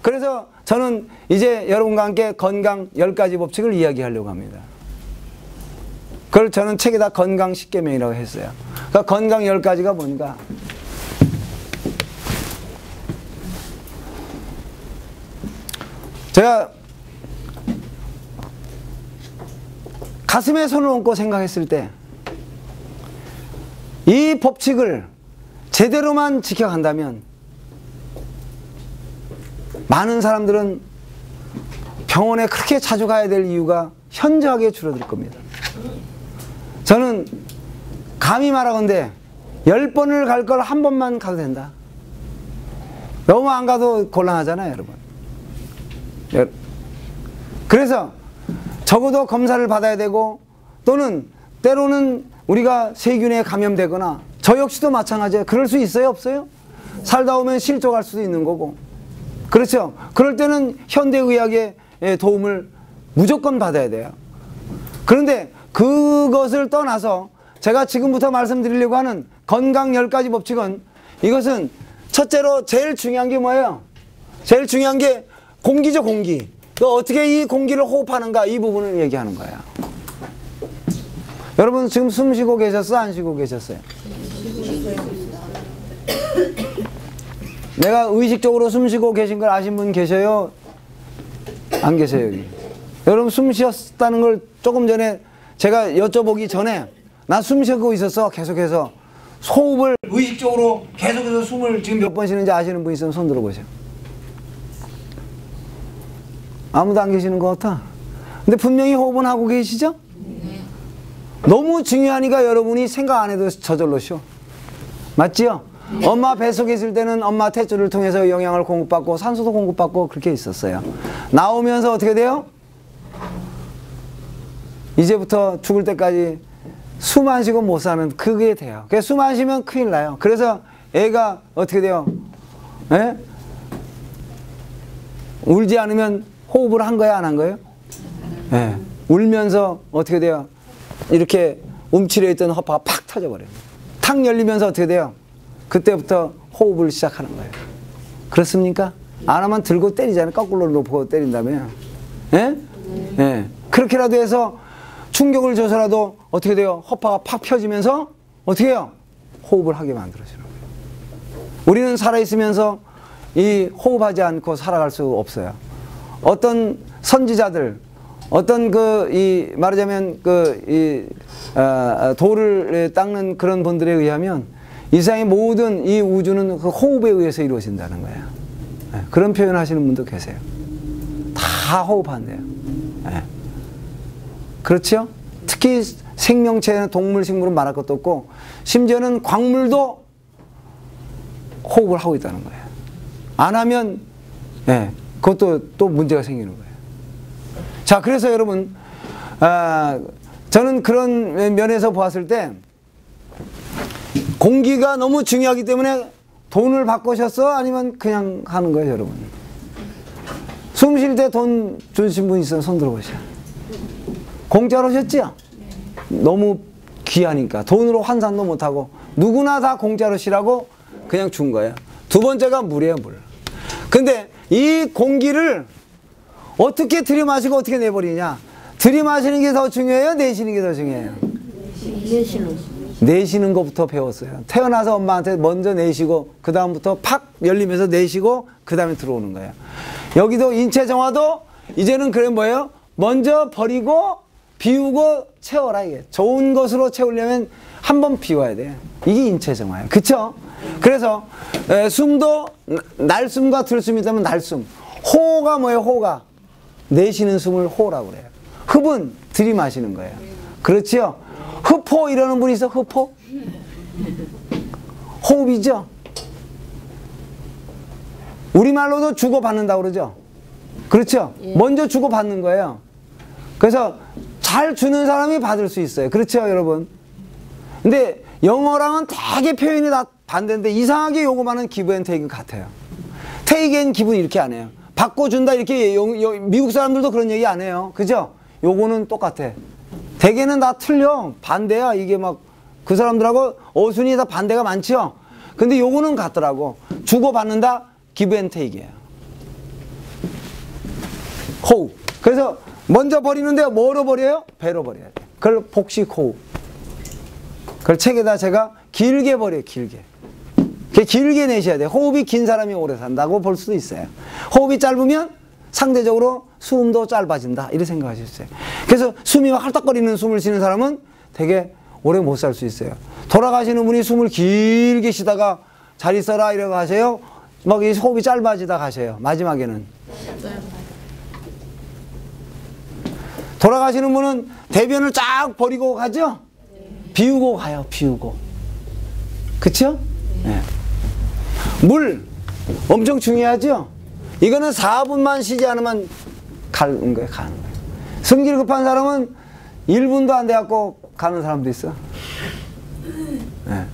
그래서 저는 이제 여러분과 함께 건강 10가지 법칙을 이야기하려고 합니다. 그걸 저는 책에다 건강 10계명이라고 했어요. 그러니까 건강 10가지가 뭔가? 제가 가슴에 손을 얹고 생각했을 때 이 법칙을 제대로만 지켜간다면 많은 사람들은 병원에 그렇게 자주 가야 될 이유가 현저하게 줄어들 겁니다. 저는 감히 말하건대 10번을 갈 걸 한 번만 가도 된다. 너무 안 가도 곤란하잖아요, 여러분. 그래서 적어도 검사를 받아야 되고, 또는 때로는 우리가 세균에 감염되거나, 저 역시도 마찬가지예요. 그럴 수 있어요, 없어요? 살다 오면 실족할 수도 있는 거고. 그렇죠? 그럴 때는 현대의학의 도움을 무조건 받아야 돼요. 그런데 그것을 떠나서 제가 지금부터 말씀드리려고 하는 건강 10가지 법칙은, 이것은 첫째로 제일 중요한 게 뭐예요? 제일 중요한 게 공기죠, 공기. 또 어떻게 이 공기를 호흡하는가, 이 부분을 얘기하는 거예요. 여러분 지금 숨 쉬고 계셨어요? 안 쉬고 계셨어요? 내가 의식적으로 숨 쉬고 계신 걸 아신 분 계셔요? 안 계세요, 여기? 여러분 숨 쉬었다는 걸 조금 전에 제가 여쭤보기 전에 나 숨 쉬고 있었어. 계속해서 호흡을 의식적으로 계속해서 숨을 지금 몇 번 쉬는지 아시는 분 있으면 손 들어보세요. 아무도 안 계시는 것 같아. 근데 분명히 호흡은 하고 계시죠? 너무 중요하니까 여러분이 생각 안 해도 저절로 쉬어. 맞지요? 엄마 뱃속에 있을 때는 엄마 탯줄을 통해서 영양을 공급받고 산소도 공급받고 그렇게 있었어요. 나오면서 어떻게 돼요? 이제부터 죽을 때까지 숨 안 쉬고 못 사는, 그게 돼요. 그래서 숨 안 쉬면 큰일 나요. 그래서 애가 어떻게 돼요? 에? 울지 않으면 호흡을 한 거야, 안 한 거예요? 예. 울면서 어떻게 돼요? 이렇게 움츠려 있던 허파가 팍 터져버려요. 탁 열리면서 어떻게 돼요? 그때부터 호흡을 시작하는 거예요. 그렇습니까? 안 하면 들고 때리잖아요. 거꾸로 놓고 때린다며. 예? 예. 그렇게라도 해서 충격을 줘서라도 어떻게 돼요? 허파가 팍 펴지면서 어떻게 해요? 호흡을 하게 만들어주는 거예요. 우리는 살아있으면서 이 호흡하지 않고 살아갈 수 없어요. 어떤 선지자들, 어떤 말하자면 돌을 닦는 그런 분들에 의하면 이 세상의 모든 이 우주는 그 호흡에 의해서 이루어진다는 거예요. 네, 그런 표현 하시는 분도 계세요. 다 호흡한대요. 네. 그렇죠? 특히 생명체는 동물, 식물은 말할 것도 없고, 심지어는 광물도 호흡을 하고 있다는 거예요. 안 하면, 네, 그것도 또 문제가 생기는 거예요. 자, 그래서 여러분, 저는 그런 면에서 보았을 때, 공기가 너무 중요하기 때문에 돈을 바꾸셨어? 아니면 그냥 하는 거예요, 여러분? 숨 쉴 때 돈 주신 분 있으면 손 들어보세요. 공짜로 하셨죠? 너무 귀하니까. 돈으로 환산도 못하고. 누구나 다 공짜로 쉬라고 그냥 준 거예요. 두 번째가 물이에요, 물. 근데 이 공기를 어떻게 들이마시고 어떻게 내버리냐? 들이마시는 게 더 중요해요? 내쉬는 게 더 중요해요? 내쉬는 것부터 배웠어요. 태어나서 엄마한테 먼저 내쉬고 그 다음부터 팍 열리면서 내쉬고 그 다음에 들어오는 거예요. 여기도 인체 정화도 이제는 그래 뭐예요? 먼저 버리고 비우고 채워라. 이게 좋은 것으로 채우려면 한번 비워야 돼요. 이게 인체 정화예요. 그쵸? 그래서 숨도 날숨과 들숨이 있다면 날숨. 호가 뭐예요? 호가 내쉬는 숨을 호라고 그래요. 흡은 들이마시는 거예요. 그렇지요? 흡호 이러는 분이 있어? 흡호? 호흡이죠? 우리말로도 주고받는다고 그러죠? 그렇죠? 예. 먼저 주고받는 거예요. 그래서 잘 주는 사람이 받을 수 있어요. 그렇죠, 여러분? 근데 영어랑은 되게 표현이 다 반대인데 이상하게 요거만은 기브 앤 테이크 같아요. 테이크 앤 기브는 이렇게 안 해요. 받고 준다 이렇게 미국 사람들도 그런 얘기 안 해요. 그죠? 요거는 똑같아. 대개는 다 틀려. 반대야. 이게 막 그 사람들하고 어순이 다 반대가 많죠. 근데 요거는 같더라고. 주고받는다 기브 앤 테이크예요. 호흡. 그래서 먼저 버리는데 뭐로 버려요? 배로 버려야 돼. 그걸 복식 호흡. 그걸 책에다 제가 길게 버려요. 길게. 길게 내셔야 돼요. 호흡이 긴 사람이 오래 산다고 볼 수도 있어요. 호흡이 짧으면 상대적으로 숨도 짧아진다. 이렇게 생각하셨어요. 그래서 숨이 막 헐떡거리는 숨을 쉬는 사람은 되게 오래 못 살 수 있어요. 돌아가시는 분이 숨을 길게 쉬다가 잘 있어라 이러고 하세요. 막 이 호흡이 짧아지다 가셔요. 마지막에는. 돌아가시는 분은 대변을 쫙 버리고 가죠? 비우고 가요. 비우고. 그쵸? 네. 물 엄청 중요하죠? 이거는 4분만 쉬지 않으면 가는 거예요. 가는 거예요. 승질 급한 사람은 1분도 안 돼갖고 가는 사람도 있어. 네.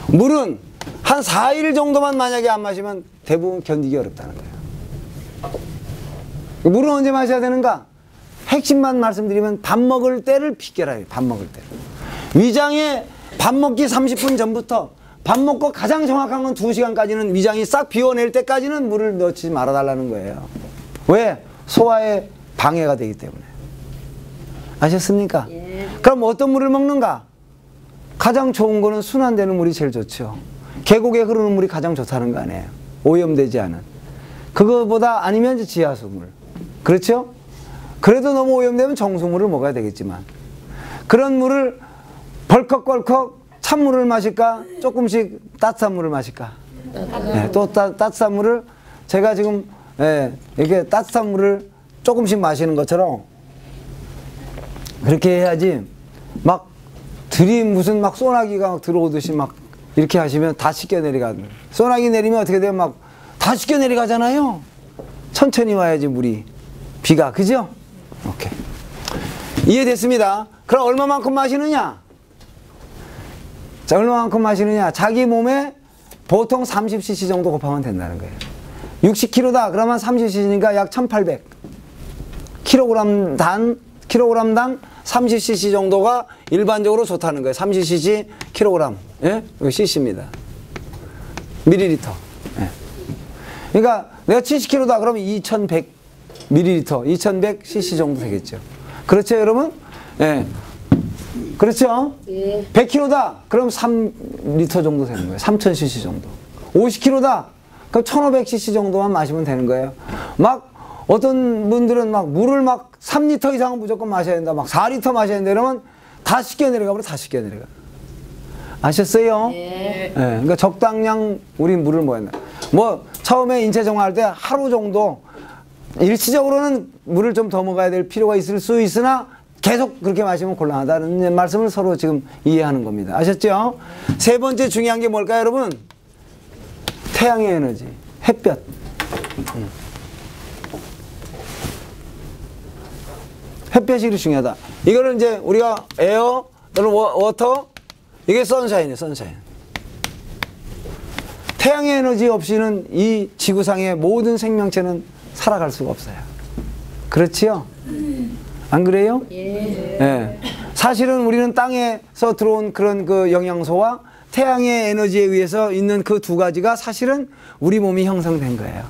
물은 한 4일 정도만 만약에 안 마시면 대부분 견디기 어렵다는 거예요. 물은 언제 마셔야 되는가? 핵심만 말씀드리면 밥 먹을 때를 비껴라 해요. 밥 먹을 때. 위장에 밥 먹기 30분 전부터 밥 먹고 가장 정확한 건 2시간까지는 위장이 싹 비워낼 때까지는 물을 넣지 말아달라는 거예요. 왜? 소화에 방해가 되기 때문에. 아셨습니까? 예. 그럼 어떤 물을 먹는가? 가장 좋은 거는 순환되는 물이 제일 좋죠. 계곡에 흐르는 물이 가장 좋다는 거 아니에요. 오염되지 않은. 그거보다 아니면 이제 지하수물. 그렇죠? 그래도 너무 오염되면 정수물을 먹어야 되겠지만. 그런 물을 벌컥벌컥 찬물을 마실까? 조금씩 따뜻한 물을 마실까? 네, 또 따뜻한 물을 제가 지금 이렇게 따뜻한 물을 조금씩 마시는 것처럼 그렇게 해야지 막 무슨 막 소나기가 막 들어오듯이 막 이렇게 하시면 다 씻겨 내려가는. 소나기 내리면 어떻게 되면 막 다 씻겨 내려가잖아요. 천천히 와야지 물이. 비가. 그죠? 오케이. 이해됐습니다. 그럼 얼마만큼 마시느냐? 자, 얼마만큼 마시느냐? 자기 몸에 보통 30cc 정도 곱하면 된다는 거예요. 60kg다. 그러면 30cc니까 약 1800. 킬로그램당 30cc 정도가 일반적으로 좋다는 거예요. 30cc 킬로그램. 예? 이거 cc입니다. 밀리리터. 예. 그러니까 내가 70kg다. 그러면 2100 밀리리터, 2100cc 정도 되겠죠. 그렇죠, 여러분? 예. 그렇죠? 예. 100kg다. 그럼 3리터 정도 되는 거예요. 3000cc 정도. 50kg다. 그럼 1500cc 정도만 마시면 되는 거예요. 막 어떤 분들은 막 물을 막 3리터 이상은 무조건 마셔야 된다. 막 4리터 마셔야 된다. 이러면 다 씻겨 내려가 버려. 다 씻겨 내려가. 아셨어요? 예. 예. 그러니까 적당량 우리 물을 먹어야 된다. 뭐 처음에 인체 정화할 때 하루 정도 일시적으로는 물을 좀 더 먹어야 될 필요가 있을 수 있으나 계속 그렇게 마시면 곤란하다는 말씀을 서로 지금 이해하는 겁니다. 아셨죠? 세 번째 중요한 게 뭘까요, 여러분? 태양의 에너지, 햇볕. 햇볕이 중요하다. 이거를 이제 우리가 에어 또는 워터, 이게 선샤인이에요, 선샤인. 태양의 에너지 없이는 이 지구상의 모든 생명체는 살아갈 수가 없어요. 그렇지요? 안 그래요? 예. 예. 사실은 우리는 땅에서 들어온 그런 그 영양소와 태양의 에너지에 의해서 있는 그 두 가지가 사실은 우리 몸이 형성된 거예요.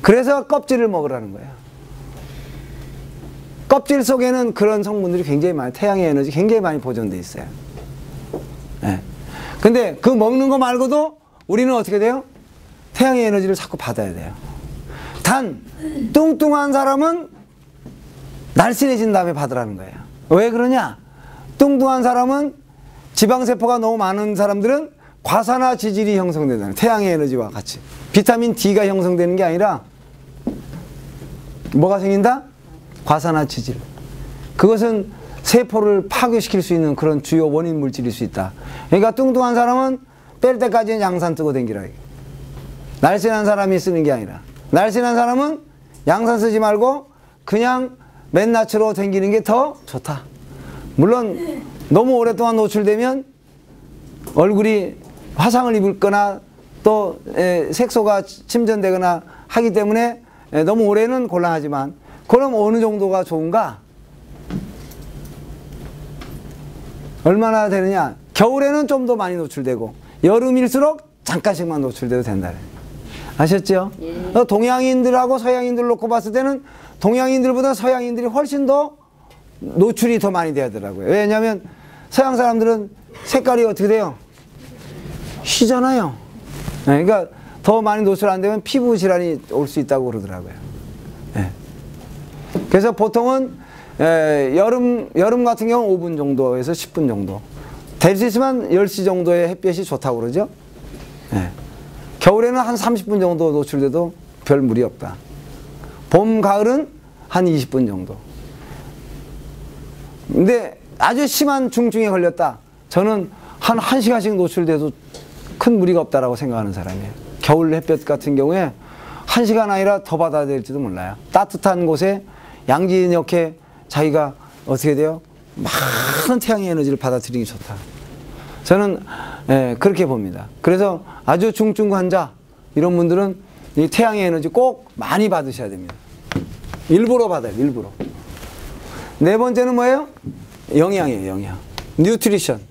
그래서 껍질을 먹으라는 거예요. 껍질 속에는 그런 성분들이 굉장히 많아요. 태양의 에너지 굉장히 많이 보존되어 있어요. 예. 근데 그 먹는 거 말고도 우리는 어떻게 돼요? 태양의 에너지를 자꾸 받아야 돼요. 단 뚱뚱한 사람은 날씬해진 다음에 받으라는 거예요. 왜 그러냐? 뚱뚱한 사람은 지방세포가 너무 많은 사람들은 과산화 지질이 형성된다는, 태양의 에너지와 같이. 비타민 D가 형성되는 게 아니라 뭐가 생긴다? 과산화 지질. 그것은 세포를 파괴시킬 수 있는 그런 주요 원인 물질일 수 있다. 그러니까 뚱뚱한 사람은 뺄 때까지는 양산 뜨고 댕기라. 날씬한 사람이 쓰는 게 아니라, 날씬한 사람은 양산 쓰지 말고 그냥 맨낯으로 댕기는 게 더 좋다. 물론 너무 오랫동안 노출되면 얼굴이 화상을 입거나 또 색소가 침전되거나 하기 때문에 너무 오래는 곤란하지만, 그럼 어느 정도가 좋은가? 얼마나 되느냐? 겨울에는 좀 더 많이 노출되고 여름일수록 잠깐씩만 노출돼도 된다. 아셨죠? 예. 동양인들하고 서양인들 놓고 봤을 때는 동양인들보다 서양인들이 훨씬 더 노출이 더 많이 되더라고요. 왜냐하면 서양 사람들은 색깔이 어떻게 돼요? 희잖아요. 네, 그러니까 더 많이 노출 안 되면 피부 질환이 올 수 있다고 그러더라고요. 네. 그래서 보통은 여름 같은 경우는 5분 정도에서 10분 정도. 될 수 있으면 10시 정도의 햇볕이 좋다고 그러죠. 네. 겨울에는 한 30분 정도 노출돼도 별 무리 없다. 봄, 가을은 한 20분 정도. 근데 아주 심한 중증에 걸렸다. 저는 한 1시간씩 노출돼도 큰 무리가 없다라고 생각하는 사람이에요. 겨울 햇볕 같은 경우에 1시간 아니라 더 받아야 될지도 몰라요. 따뜻한 곳에 양지역에 자기가 어떻게 돼요? 많은 태양의 에너지를 받아들이기 좋다. 저는 그렇게 봅니다. 그래서 아주 중증 환자 이런 분들은 이 태양의 에너지 꼭 많이 받으셔야 됩니다. 일부러 받아요. 일부러. 네 번째는 뭐예요? 영양이에요. 영양. 뉴트리션.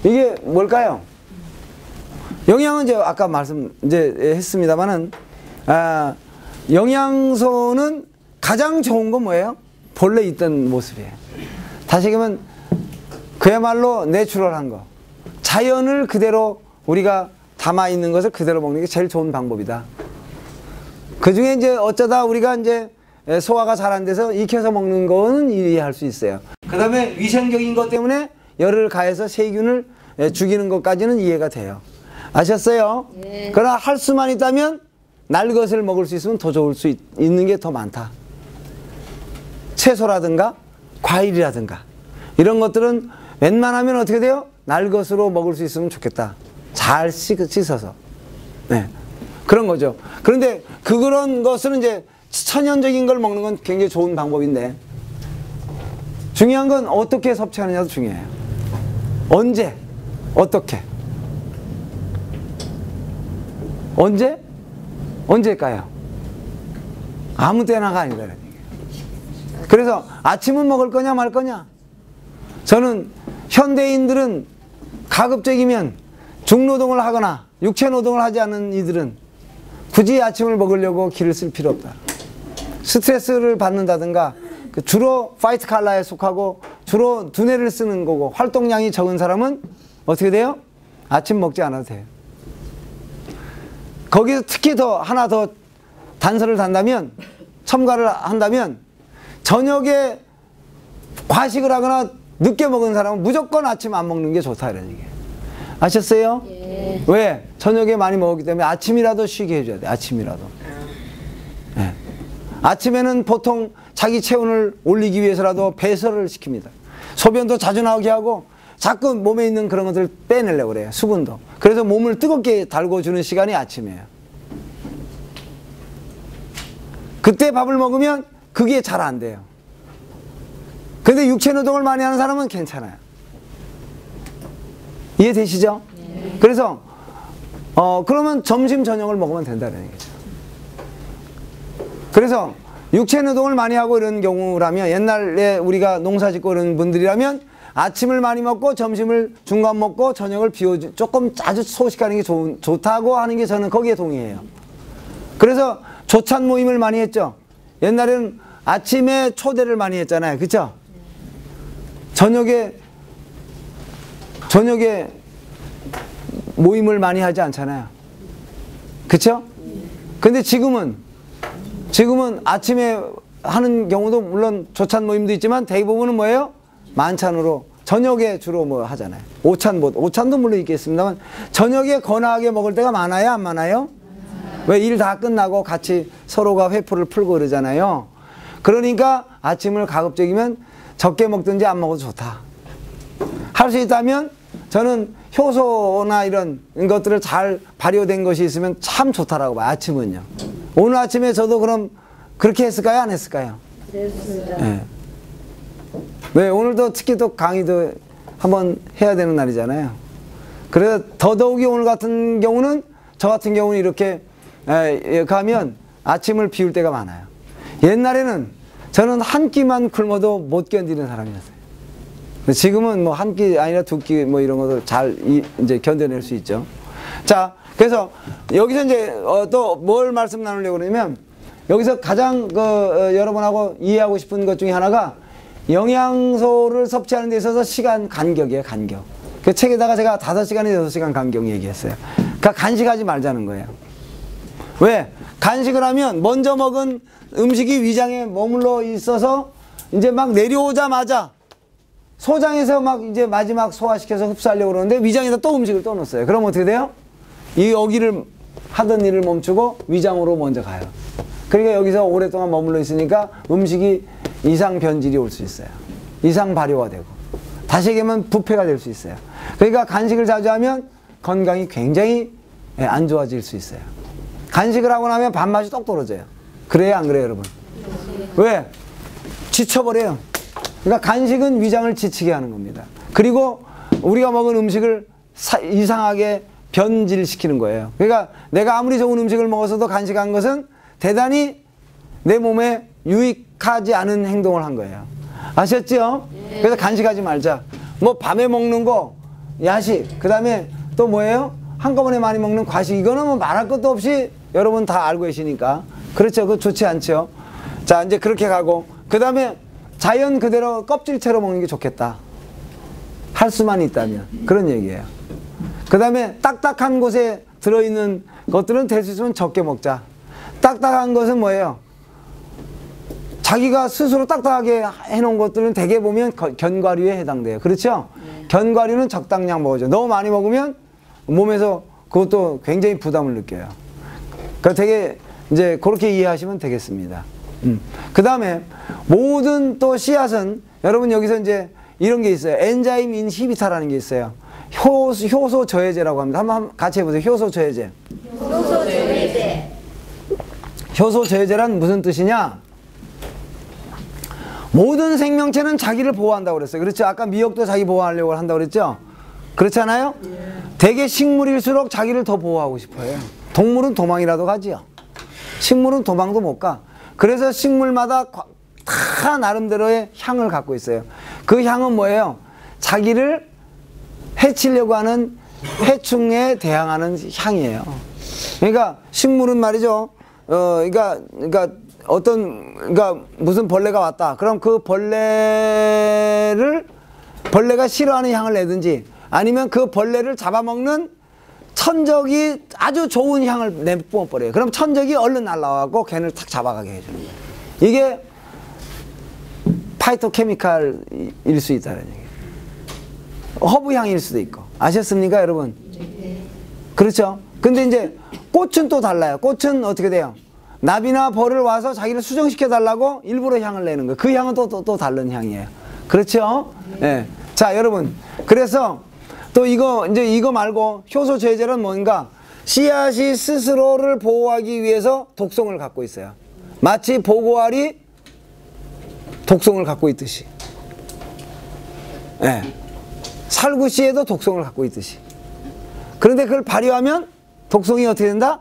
이게 뭘까요? 영양은 이제 아까 했습니다만은 영양소는 가장 좋은 건 뭐예요? 본래 있던 모습이에요. 다시 얘기하면 그야말로 내추럴한 거. 자연을 그대로 우리가 담아 있는 것을 그대로 먹는 게 제일 좋은 방법이다. 그 중에 이제 어쩌다 우리가 이제 소화가 잘 안 돼서 익혀서 먹는 거는 이해할 수 있어요. 그 다음에 위생적인 것 때문에 열을 가해서 세균을 죽이는 것까지는 이해가 돼요. 아셨어요? 네. 그러나 할 수만 있다면 날 것을 먹을 수 있으면 더 좋을 수 있는 게 더 많다. 채소라든가 과일이라든가 이런 것들은 웬만하면 어떻게 돼요? 날 것으로 먹을 수 있으면 좋겠다. 잘 씻어서. 네. 그런 거죠. 그런데 그런 것은 이제 천연적인 걸 먹는 건 굉장히 좋은 방법인데 중요한 건 어떻게 섭취하느냐도 중요해요. 언제? 어떻게? 언제? 언제일까요? 아무 때나가 아니라는 얘기예요. 그래서 아침은 먹을 거냐 말 거냐? 저는 현대인들은 가급적이면 중노동을 하거나 육체노동을 하지 않는 이들은 굳이 아침을 먹으려고 기를 쓸 필요 없다. 스트레스를 받는다든가 주로 화이트 칼라에 속하고 주로 두뇌를 쓰는 거고 활동량이 적은 사람은 어떻게 돼요? 아침 먹지 않아도 돼요. 거기서 특히 하나 더 단서를 단다면 첨가를 한다면 저녁에 과식을 하거나 늦게 먹은 사람은 무조건 아침 안 먹는 게 좋다 이런 얘기예요. 아셨어요? 예. 왜? 저녁에 많이 먹었기 때문에 아침이라도 쉬게 해줘야 돼. 아침이라도. 네. 아침에는 보통 자기 체온을 올리기 위해서라도 배설을 시킵니다. 소변도 자주 나오게 하고 자꾸 몸에 있는 그런 것들을 빼내려고 그래요. 수분도. 그래서 몸을 뜨겁게 달궈주는 시간이 아침이에요. 그때 밥을 먹으면 그게 잘 안 돼요. 근데 육체노동을 많이 하는 사람은 괜찮아요. 이해되시죠? 네. 그래서 그러면 점심 저녁을 먹으면 된다는 얘기죠. 그래서 육체노동을 많이 하고 이런 경우라면 옛날에 우리가 농사 짓고 이런 분들이라면 아침을 많이 먹고 점심을 중간 먹고 저녁을 조금 아주 소식하는 게 좋다고 하는 게 저는 거기에 동의해요. 그래서 조찬 모임을 많이 했죠. 옛날에는 아침에 초대를 많이 했잖아요. 그쵸? 저녁에 모임을 많이 하지 않잖아요. 그쵸? 근데 지금은 아침에 하는 경우도 물론 조찬 모임도 있지만 대부분은 뭐예요? 만찬으로 저녁에 주로 뭐 하잖아요. 오찬도 물론 있겠습니다만 저녁에 거나하게 먹을 때가 많아요? 안 많아요? 왜 일 다 끝나고 같이 서로가 회포를 풀고 그러잖아요. 그러니까 아침을 가급적이면 적게 먹든지 안 먹어도 좋다. 할 수 있다면 저는 효소나 이런 것들을 잘 발효된 것이 있으면 참 좋다라고 봐요. 아침은요. 오늘 아침에 저도 그럼 그렇게 했을까요? 안 했을까요? 그랬습니다. 네. 네, 오늘도 특히 또 강의도 한번 해야 되는 날이잖아요. 그래서 더더욱이 오늘 같은 경우는 저 같은 경우는 이렇게 가면 아침을 비울 때가 많아요. 옛날에는 저는 한 끼만 굶어도 못 견디는 사람이었어요. 지금은 뭐 한 끼 아니라 두 끼 뭐 이런 것을 잘 이제 견뎌낼 수 있죠. 자, 그래서 여기서 이제 또 뭘 말씀 나누려고 그러냐면 여기서 가장 여러분하고 이해하고 싶은 것 중에 하나가 영양소를 섭취하는 데 있어서 시간 간격이에요, 간격. 그 책에다가 제가 5시간에서 6시간 간격 얘기했어요. 그러니까 간식하지 말자는 거예요. 왜? 간식을 하면 먼저 먹은 음식이 위장에 머물러 있어서 이제 막 내려오자마자 소장에서 막 이제 마지막 소화시켜서 흡수하려고 그러는데 위장에다 또 음식을 또 넣었어요. 그럼 어떻게 돼요? 이 여기를 하던 일을 멈추고 위장으로 먼저 가요. 그러니까 여기서 오랫동안 머물러 있으니까 음식이 이상 변질이 올 수 있어요. 이상 발효가 되고 다시 얘기하면 부패가 될 수 있어요. 그러니까 간식을 자주 하면 건강이 굉장히 안 좋아질 수 있어요. 간식을 하고 나면 밥맛이 똑 떨어져요. 그래요, 안 그래요, 여러분? 왜? 지쳐버려요. 그러니까 간식은 위장을 지치게 하는 겁니다. 그리고 우리가 먹은 음식을 이상하게 변질시키는 거예요. 그러니까 내가 아무리 좋은 음식을 먹어서도 간식한 것은 대단히 내 몸에 유익하지 않은 행동을 한 거예요. 아셨죠? 그래서 간식하지 말자. 뭐 밤에 먹는 거, 야식, 그 다음에 또 뭐예요? 한꺼번에 많이 먹는 과식, 이거는 뭐 말할 것도 없이 여러분 다 알고 계시니까. 그렇죠? 그거 좋지 않죠? 자, 이제 그렇게 가고, 그 다음에 자연 그대로 껍질채로 먹는 게 좋겠다. 할 수만 있다면. 그런 얘기예요. 그 다음에 딱딱한 곳에 들어있는 것들은 될 수 있으면 적게 먹자. 딱딱한 것은 뭐예요? 자기가 스스로 딱딱하게 해놓은 것들은 대개 보면 견과류에 해당돼요. 그렇죠? 견과류는 적당량 먹어줘. 너무 많이 먹으면 몸에서 그것도 굉장히 부담을 느껴요. 그러니까 되게 이제 그렇게 이해하시면 되겠습니다. 그 다음에 모든 또 씨앗은 여러분 여기서 이제 이런 게 있어요. 엔자임 인히비타라는 게 있어요. 효소 저해제라고 합니다. 한번 같이 해보세요. 효소 저해제. 효소 저해제. 효소 저해제란 무슨 뜻이냐? 모든 생명체는 자기를 보호한다고 그랬어요. 그렇죠? 아까 미역도 자기 보호하려고 한다고 그랬죠? 그렇잖아요? 대개 식물일수록 자기를 더 보호하고 싶어요. 동물은 도망이라도 가지요. 식물은 도망도 못 가. 그래서 식물마다 다 나름대로의 향을 갖고 있어요. 그 향은 뭐예요? 자기를 해치려고 하는 해충에 대항하는 향이에요. 그러니까 식물은 말이죠. 그러니까 무슨 벌레가 왔다. 그럼 그 벌레가 싫어하는 향을 내든지 아니면 그 벌레를 잡아먹는 천적이 아주 좋은 향을 내뿜어버려요. 그럼 천적이 얼른 날라와갖고 걔를 탁 잡아가게 해주는 거예요. 이게 파이토케미칼일 수 있다는 얘기예요. 허브향일 수도 있고. 아셨습니까, 여러분? 그렇죠? 근데 이제 꽃은 또 달라요. 꽃은 어떻게 돼요? 나비나 벌을 와서 자기를 수정시켜 달라고 일부러 향을 내는 거예요. 그 향은 또 다른 향이에요. 그렇죠? 예. 자, 여러분. 그래서 또 이거 말고 효소 저해제는 뭔가 씨앗이 스스로를 보호하기 위해서 독성을 갖고 있어요. 마치 보고알이 독성을 갖고 있듯이. 예. 살구씨에도 독성을 갖고 있듯이. 그런데 그걸 발효하면 독성이 어떻게 된다?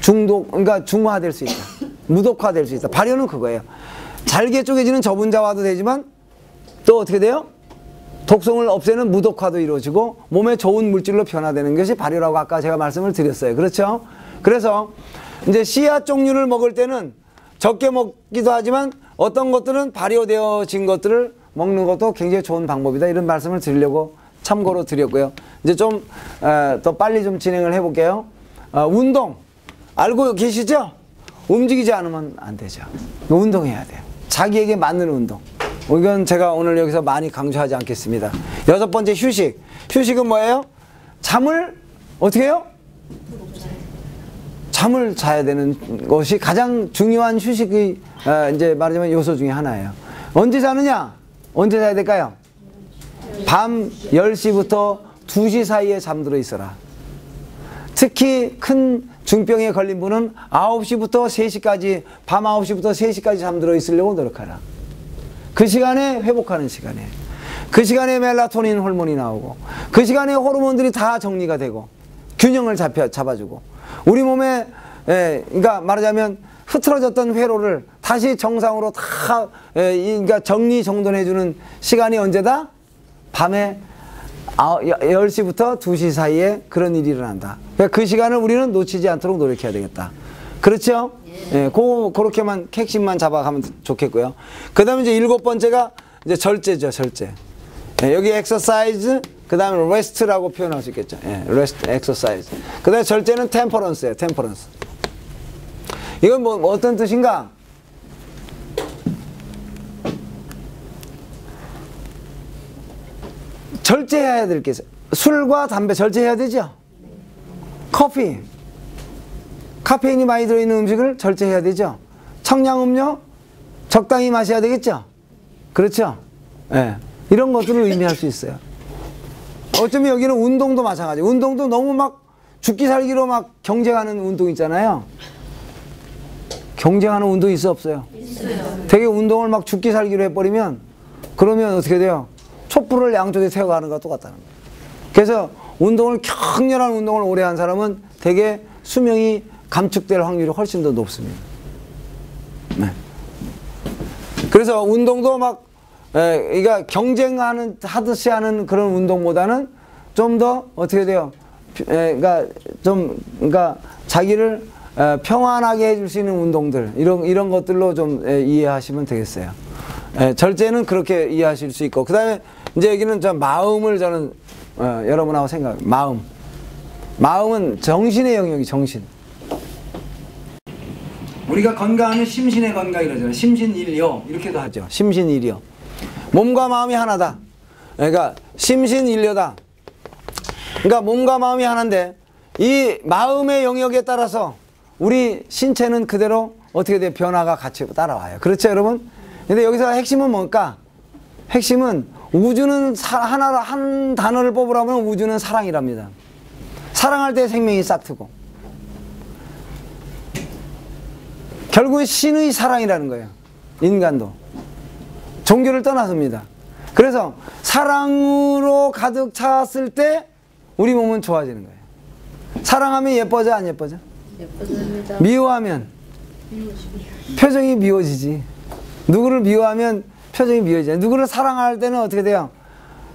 그러니까 중화될 수 있다. 무독화될 수 있다. 발효는 그거예요. 잘게 쪼개지는 저분자화도 되지만 또 어떻게 돼요? 독성을 없애는 무독화도 이루어지고 몸에 좋은 물질로 변화되는 것이 발효라고 아까 제가 말씀을 드렸어요. 그렇죠? 그래서 이제 씨앗 종류를 먹을 때는 적게 먹기도 하지만 어떤 것들은 발효되어진 것들을 먹는 것도 굉장히 좋은 방법이다. 이런 말씀을 드리려고 참고로 드렸고요. 이제 좀 더 빨리 좀 진행을 해볼게요. 운동 알고 계시죠? 움직이지 않으면 안 되죠. 운동해야 돼요. 자기에게 맞는 운동. 이건 제가 오늘 여기서 많이 강조하지 않겠습니다. 6번째 휴식. 휴식은 뭐예요? 잠을 어떻게 해요? 잠을 자야 되는 것이 가장 중요한 휴식의 이제 말하자면 요소 중에 하나예요. 언제 자느냐? 언제 자야 될까요? 밤 10시부터 2시 사이에 잠들어 있어라. 특히 큰 중병에 걸린 분은 9시부터 3시까지, 밤 9시부터 3시까지 잠들어 있으려고 노력하라. 그 시간에 회복하는 시간에, 그 시간에 멜라토닌 호르몬이 나오고, 그 시간에 호르몬들이 다 정리가 되고 균형을 잡아주고 우리 몸에 그러니까 말하자면 흐트러졌던 회로를 다시 정상으로 다 그러니까 정리정돈해주는 시간이 언제다? 밤에 10시부터 2시 사이에 그런 일이 일어난다. 그러니까 그 시간을 우리는 놓치지 않도록 노력해야 되겠다. 그렇죠? 예, 그렇게만 핵심만 잡아가면 좋겠고요. 그 다음에 이제 7번째가 이제 절제죠, 절제. 예, 여기 exercise, 그 다음에 rest라고 표현할 수 있겠죠. 예, rest, exercise. 그 다음에 절제는 temperance예요, temperance. 이건 뭐 어떤 뜻인가? 절제해야 될 게 있어요. 술과 담배 절제해야 되죠? 커피, 카페인이 많이 들어있는 음식을 절제해야 되죠? 청량음료 적당히 마셔야 되겠죠? 그렇죠? 예, 이런 것들을 의미할 수 있어요. 어쩌면 여기는 운동도 마찬가지. 운동도 너무 막 죽기 살기로 막 경쟁하는 운동 있잖아요. 경쟁하는 운동 있어 없어요? 있어요. 되게 운동을 막 죽기 살기로 해버리면 그러면 어떻게 돼요? 촛불을 양쪽에 세워가는 것과 똑같다는 거예요. 그래서 운동을 격렬한 운동을 오래 한 사람은 되게 수명이 감축될 확률이 훨씬 더 높습니다. 네. 그래서 운동도 막 그러니까 경쟁하는 하듯이 하는 그런 운동보다는 좀 더 어떻게 돼요? 그러니까 자기를 평안하게 해줄 수 있는 운동들 이런 것들로 좀 이해하시면 되겠어요. 절제는 그렇게 이해하실 수 있고, 그 다음에 이제 여기는 마음을 저는 여러분하고 마음은 정신의 영역이 정신. 우리가 건강하면 심신의 건강 이러잖아요. 심신일요 이렇게도 하죠. 심신일요. 몸과 마음이 하나다. 그러니까 심신일요다. 그러니까 몸과 마음이 하나인데 이 마음의 영역에 따라서 우리 신체는 그대로 어떻게 돼? 변화가 같이 따라와요. 그렇죠, 여러분? 근데 여기서 핵심은 뭘까? 핵심은 우주는 한 단어를 뽑으라면 우주는 사랑이랍니다. 사랑할 때 생명이 싹트고 결국은 신의 사랑이라는 거예요. 인간도 종교를 떠나섭니다. 그래서 사랑으로 가득 찼을 때 우리 몸은 좋아지는 거예요. 사랑하면 예뻐져 안 예뻐져? 예뻐집니다. 미워하면 표정이 미워지지. 누구를 미워하면 표정이 미워지잖아요. 누구를 사랑할 때는 어떻게 돼요?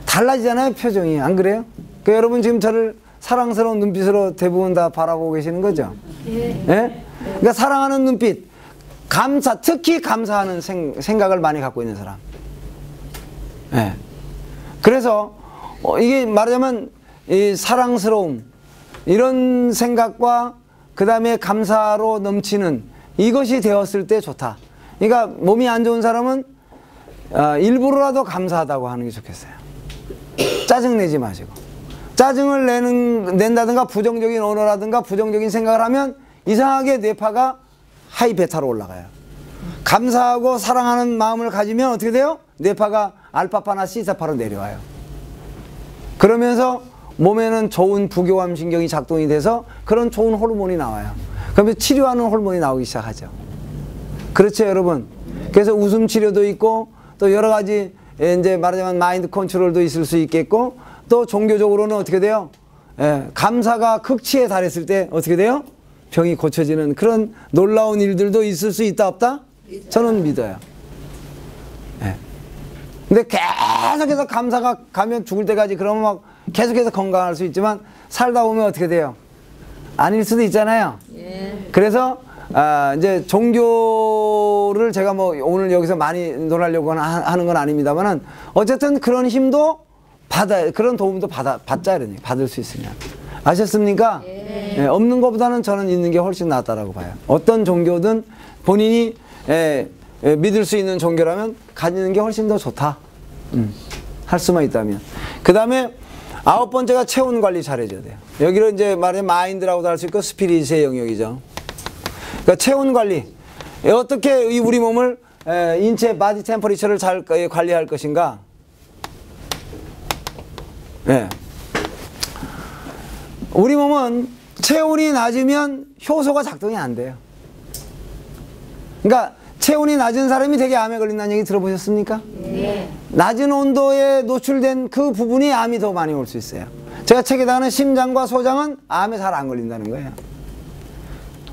달라지잖아요, 표정이. 안 그래요? 그 여러분 지금 저를 사랑스러운 눈빛으로 대부분 다 바라보고 계시는 거죠? 예? 예? 그러니까 사랑하는 눈빛, 특히 감사하는 생각을 많이 갖고 있는 사람. 예. 그래서 이게 말하자면 이 사랑스러움, 이런 생각과 그 다음에 감사로 넘치는 이것이 되었을 때 좋다. 그러니까 몸이 안 좋은 사람은 일부러라도 감사하다고 하는 게 좋겠어요. 짜증내지 마시고. 짜증을 낸다든가 부정적인 언어라든가 부정적인 생각을 하면 이상하게 뇌파가 하이 베타로 올라가요. 감사하고 사랑하는 마음을 가지면 어떻게 돼요? 뇌파가 알파파나 시사파로 내려와요. 그러면서 몸에는 좋은 부교감 신경이 작동이 돼서 그런 좋은 호르몬이 나와요. 그러면 치료하는 호르몬이 나오기 시작하죠. 그렇죠, 여러분? 그래서 웃음 치료도 있고 또 여러 가지 이제 말하자면 마인드 컨트롤도 있을 수 있겠고 또 종교적으로는 어떻게 돼요? 감사가 극치에 달했을 때 어떻게 돼요? 병이 고쳐지는 그런 놀라운 일들도 있을 수 있다 없다? 저는 믿어요. 근데 계속해서 감사가 가면 죽을 때까지 그러면 막 계속해서 건강할 수 있지만 살다 보면 어떻게 돼요? 아닐 수도 있잖아요. 그래서 이제 종교를 제가 뭐 오늘 여기서 많이 논하려고 하는 건 아닙니다만은 어쨌든 그런 힘도 그런 도움도 받자 이러니 받을 수 있으면. 아셨습니까? 예, 없는 것보다는 저는 있는 게 훨씬 낫다라고 봐요. 어떤 종교든 본인이 믿을 수 있는 종교라면 가지는 게 훨씬 더 좋다. 할 수만 있다면. 그 다음에 9번째가 체온 관리 잘해줘야 돼요. 여기를 이제 말하자면 마인드라고도 할 수 있고 스피릿의 영역이죠. 그러니까 체온 관리. 어떻게 우리 몸을 인체 바디 템퍼리처를 잘 관리할 것인가? 우리 몸은 체온이 낮으면 효소가 작동이 안 돼요. 그러니까 체온이 낮은 사람이 되게 암에 걸린다는 얘기 들어보셨습니까? 네. 낮은 온도에 노출된 그 부분이 암이 더 많이 올 수 있어요. 제가 책에다가는 심장과 소장은 암에 잘 안 걸린다는 거예요.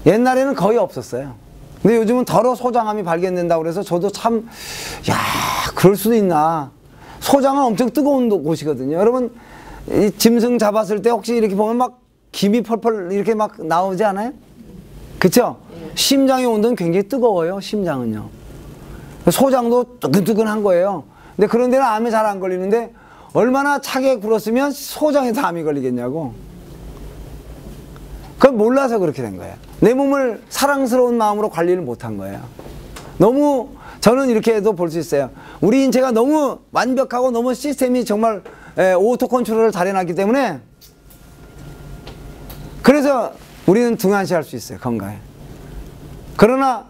옛날에는 거의 없었어요. 근데 요즘은 더러 소장암이 발견된다고 그래서 저도 참, 그럴 수도 있나. 소장은 엄청 뜨거운 곳이거든요. 여러분, 이 짐승 잡았을 때 혹시 이렇게 보면 막 김이 펄펄 이렇게 막 나오지 않아요? 그쵸? 심장의 온도는 굉장히 뜨거워요, 심장은요. 소장도 뜨끈뜨끈한 거예요. 근데 그런 데는 암에 잘 안 걸리는데 얼마나 차게 굴었으면 소장에도 암이 걸리겠냐고. 그건 몰라서 그렇게 된 거예요. 내 몸을 사랑스러운 마음으로 관리를 못한 거예요. 너무 저는 이렇게도 볼 수 있어요. 우리 인체가 너무 완벽하고 너무 시스템이 정말 오토 컨트롤을 잘 해놨기 때문에 그래서 우리는 등한시할 수 있어요, 건강에. 그러나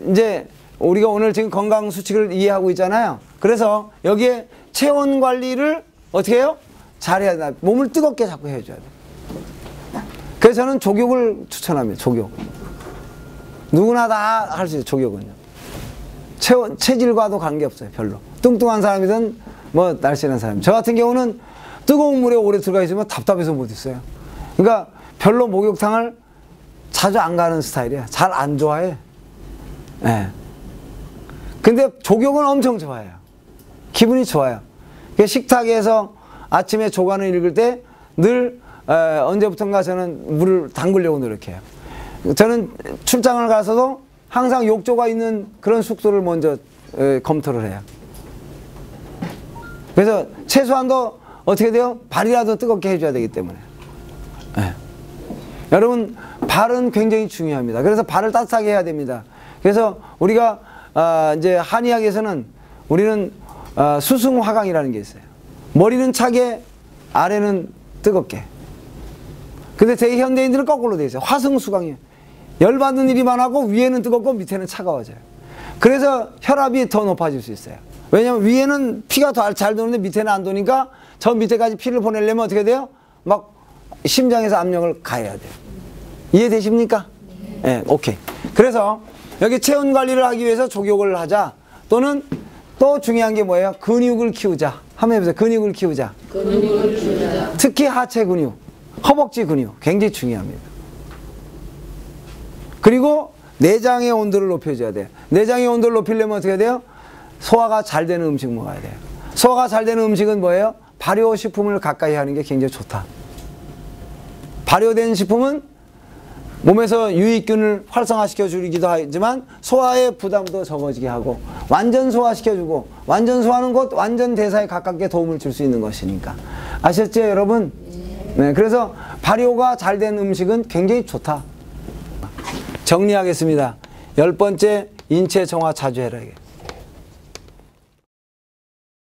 이제 우리가 오늘 지금 건강 수칙을 이해하고 있잖아요. 그래서 여기에 체온 관리를 어떻게 해요? 잘해야 돼. 몸을 뜨겁게 자꾸 해줘야 돼. 그래서 저는 족욕을 추천합니다. 족욕. 누구나 다 할 수 있어요, 족욕은요. 체질과도 관계없어요, 별로. 뚱뚱한 사람이든 뭐 날씬한 사람. 저 같은 경우는 뜨거운 물에 오래 들어가 있으면 답답해서 못 있어요. 그러니까 별로 목욕탕을 자주 안 가는 스타일이야. 잘 안 좋아해. 예. 근데 족욕은 엄청 좋아해요. 기분이 좋아요. 식탁에서 아침에 조간을 읽을 때 늘 언제부턴가 저는 물을 담그려고 노력해요. 저는 출장을 가서도 항상 욕조가 있는 그런 숙소를 먼저 검토를 해요. 그래서 최소한도 어떻게 돼요? 발이라도 뜨겁게 해줘야 되기 때문에. 네. 여러분, 발은 굉장히 중요합니다. 그래서 발을 따뜻하게 해야 됩니다. 그래서 우리가 이제 한의학에서는 우리는 수승화강이라는 게 있어요. 머리는 차게, 아래는 뜨겁게. 근데 대현대인들은 거꾸로 돼 있어요. 화승수강이에요. 열받는 일이 많고 위에는 뜨겁고 밑에는 차가워져요. 그래서 혈압이 더 높아질 수 있어요. 왜냐면 위에는 피가 더 잘 도는데 밑에는 안 도니까 저 밑에까지 피를 보내려면 어떻게 돼요? 막 심장에서 압력을 가해야 돼요. 이해되십니까? 네, 오케이. 그래서 여기 체온 관리를 하기 위해서 족욕을 하자. 또는 또 중요한 게 뭐예요? 근육을 키우자. 한번 해보세요. 근육을 키우자. 근육을 키우자. 특히 하체 근육, 허벅지 근육 굉장히 중요합니다. 그리고 내장의 온도를 높여줘야 돼요. 내장의 온도를 높이려면 어떻게 돼요? 소화가 잘 되는 음식 먹어야 돼요. 소화가 잘 되는 음식은 뭐예요? 발효식품을 가까이 하는 게 굉장히 좋다. 발효된 식품은 몸에서 유익균을 활성화시켜 주기도 하지만 소화의 부담도 적어지게 하고 완전 소화시켜주고 완전 소화하는 것 완전 대사에 가깝게 도움을 줄 수 있는 것이니까. 아셨죠, 여러분? 네, 그래서 발효가 잘 된 음식은 굉장히 좋다. 정리하겠습니다. 10번째, 인체 정화 자주 해라.